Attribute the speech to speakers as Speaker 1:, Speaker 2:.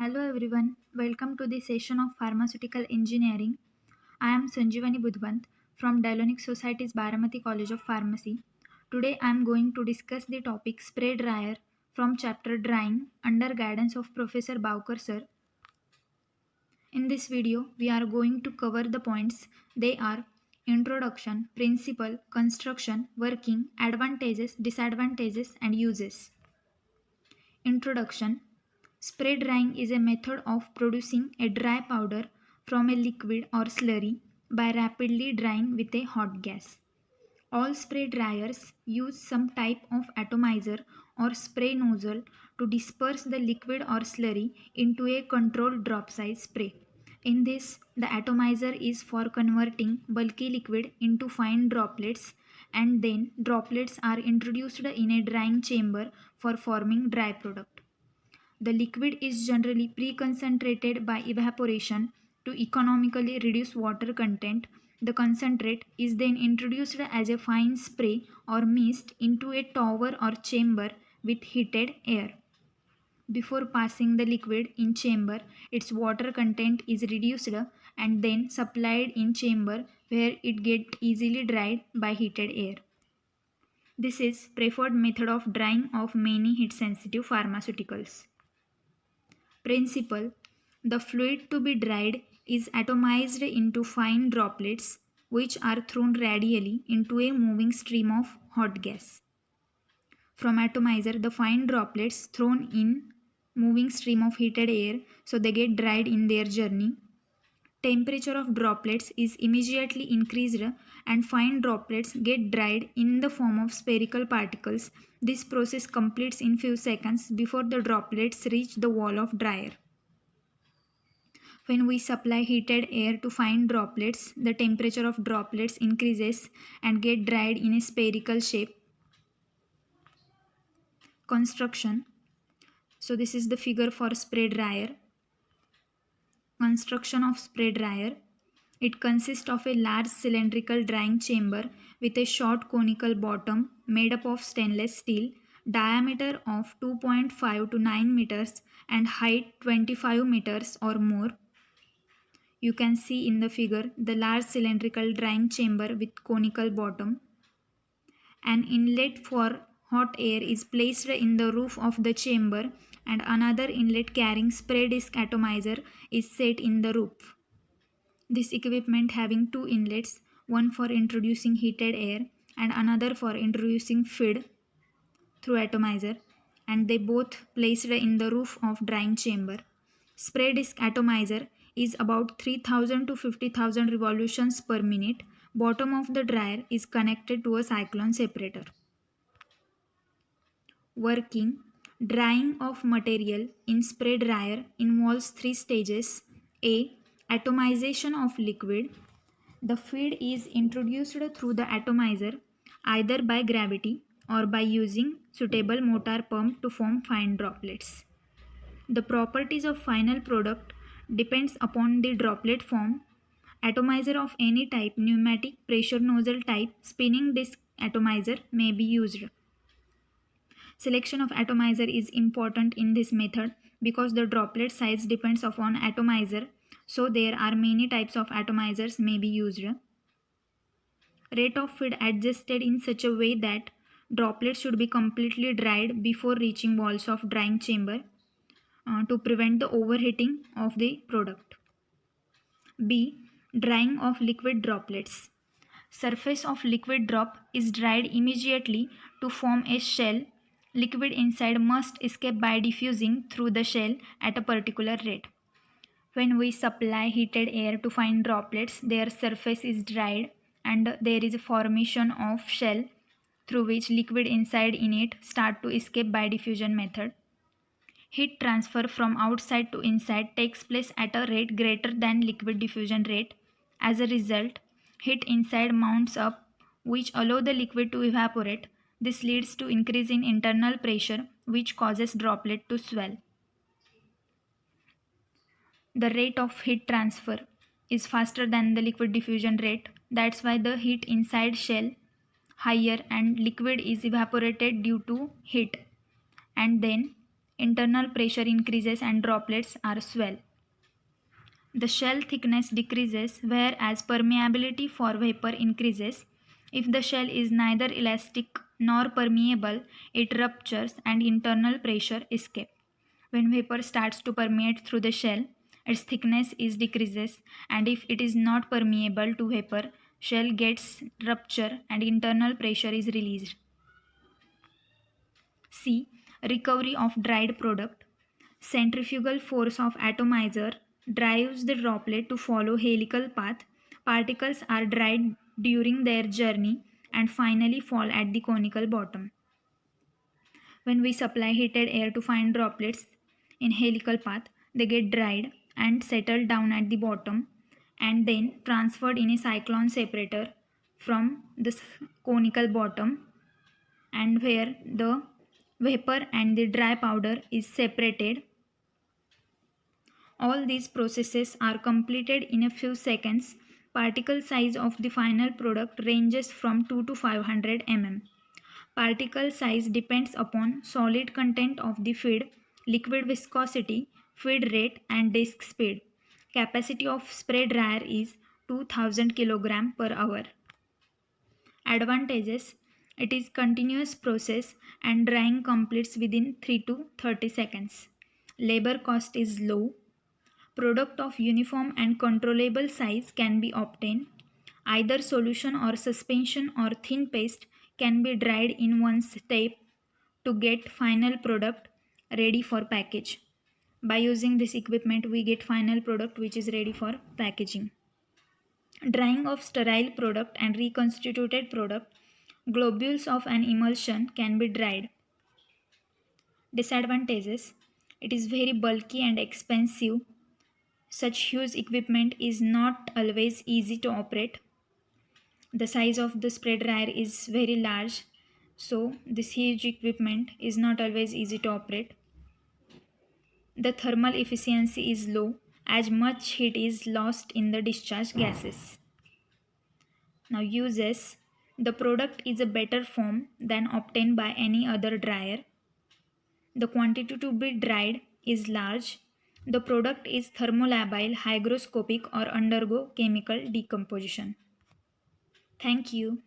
Speaker 1: Hello everyone, welcome to the session of Pharmaceutical Engineering. I am Sanjeevani Budhwant from Dialonic Society's Baramati College of Pharmacy. Today I am going to discuss the topic spray dryer from chapter Drying under guidance of Professor Bowker sir. In this video, we are going to cover the points. They are introduction, principle, construction, working, advantages, disadvantages and uses. Introduction. Spray drying is a method of producing a dry powder from a liquid or slurry by rapidly drying with a hot gas. All spray dryers use some type of atomizer or spray nozzle to disperse the liquid or slurry into a controlled drop size spray. In this, the atomizer is for converting bulky liquid into fine droplets, and then droplets are introduced in a drying chamber for forming dry product. The liquid is generally pre-concentrated by evaporation to economically reduce water content. The concentrate is then introduced as a fine spray or mist into a tower or chamber with heated air. Before passing the liquid in chamber, its water content is reduced and then supplied in chamber where it gets easily dried by heated air. This is preferred method of drying of many heat sensitive pharmaceuticals. Principle. The fluid to be dried is atomized into fine droplets which are thrown radially into a moving stream of hot gas. From atomizer, the fine droplets thrown in moving stream of heated air, so they get dried in their journey. Temperature of droplets is immediately increased and fine droplets get dried in the form of spherical particles. This process completes in few seconds before the droplets reach the wall of dryer. When we supply heated air to fine droplets, the temperature of droplets increases and get dried in a spherical shape. Construction. So this is the figure for spray dryer. Construction of spray dryer. It consists of a large cylindrical drying chamber with a short conical bottom made up of stainless steel, diameter of 2.5 to 9 meters and height 25 meters or more. You can see in the figure the large cylindrical drying chamber with conical bottom. An inlet for hot air is placed in the roof of the chamber and another inlet carrying spray disk atomizer is set in the roof. This equipment having two inlets, one for introducing heated air and another for introducing feed through atomizer, and they both placed in the roof of drying chamber. Spray disk atomizer is about 3000 to 50,000 revolutions per minute. Bottom of the dryer is connected to a cyclone separator. Working. Drying of material in spray dryer involves three stages. A. Atomization of liquid. The feed is introduced through the atomizer either by gravity or by using suitable motor pump to form fine droplets. The properties of final product depends upon the droplet form. Atomizer of any type, pneumatic, pressure nozzle type, spinning disk atomizer may be used. Selection of atomizer is important in this method because the droplet size depends upon atomizer, so there are many types of atomizers may be used. Rate of feed adjusted in such a way that droplets should be completely dried before reaching walls of drying chamber to prevent the overheating of the product. B. Drying of liquid droplets. Surface of liquid drop is dried immediately to form a shell. Liquid inside must escape by diffusing through the shell at a particular rate. When we supply heated air to fine droplets, their surface is dried and there is a formation of shell through which liquid inside in it start to escape by diffusion method. Heat transfer from outside to inside takes place at a rate greater than liquid diffusion rate. As a result, heat inside mounts up which allow the liquid to evaporate. This leads to increase in internal pressure which causes droplet to swell. The rate of heat transfer is faster than the liquid diffusion rate. That's why the heat inside shell higher and liquid is evaporated due to heat, and then internal pressure increases and droplets are swell. The shell thickness decreases whereas permeability for vapor increases. If the shell is neither elastic nor permeable, it ruptures and internal pressure escapes. When vapor starts to permeate through the shell, its thickness is decreases, and if it is not permeable to vapor, shell gets rupture and internal pressure is released. C. Recovery of dried product. Centrifugal force of atomizer drives the droplet to follow helical path. Particles are dried during their journey and finally fall at the conical bottom. When we supply heated air to fine droplets in helical path, they get dried and settle down at the bottom and then transferred in a cyclone separator from the conical bottom, and where the vapor and the dry powder is separated. All these processes are completed in a few seconds. Particle size of the final product ranges from 2 to 500 mm. Particle size depends upon solid content of the feed, liquid viscosity, feed rate and disk speed. Capacity of spray dryer is 2000 kg per hour. Advantages: it is continuous process and drying completes within 3 to 30 seconds. Labor cost is low. Product of uniform and controllable size can be obtained. Either solution or suspension or thin paste can be dried in one step to get final product ready for package. By using this equipment, we get final product which is ready for packaging. Drying of sterile product and reconstituted product. Globules of an emulsion can be dried. Disadvantages: it is very bulky and expensive. Such huge equipment is not always easy to operate. The size of the spray dryer is very large, so this huge equipment is not always easy to operate. The thermal efficiency is low as much heat is lost in the discharge gases. Now uses: the product is a better form than obtained by any other dryer. The quantity to be dried is large. The product is thermolabile, hygroscopic or undergo chemical decomposition. Thank you.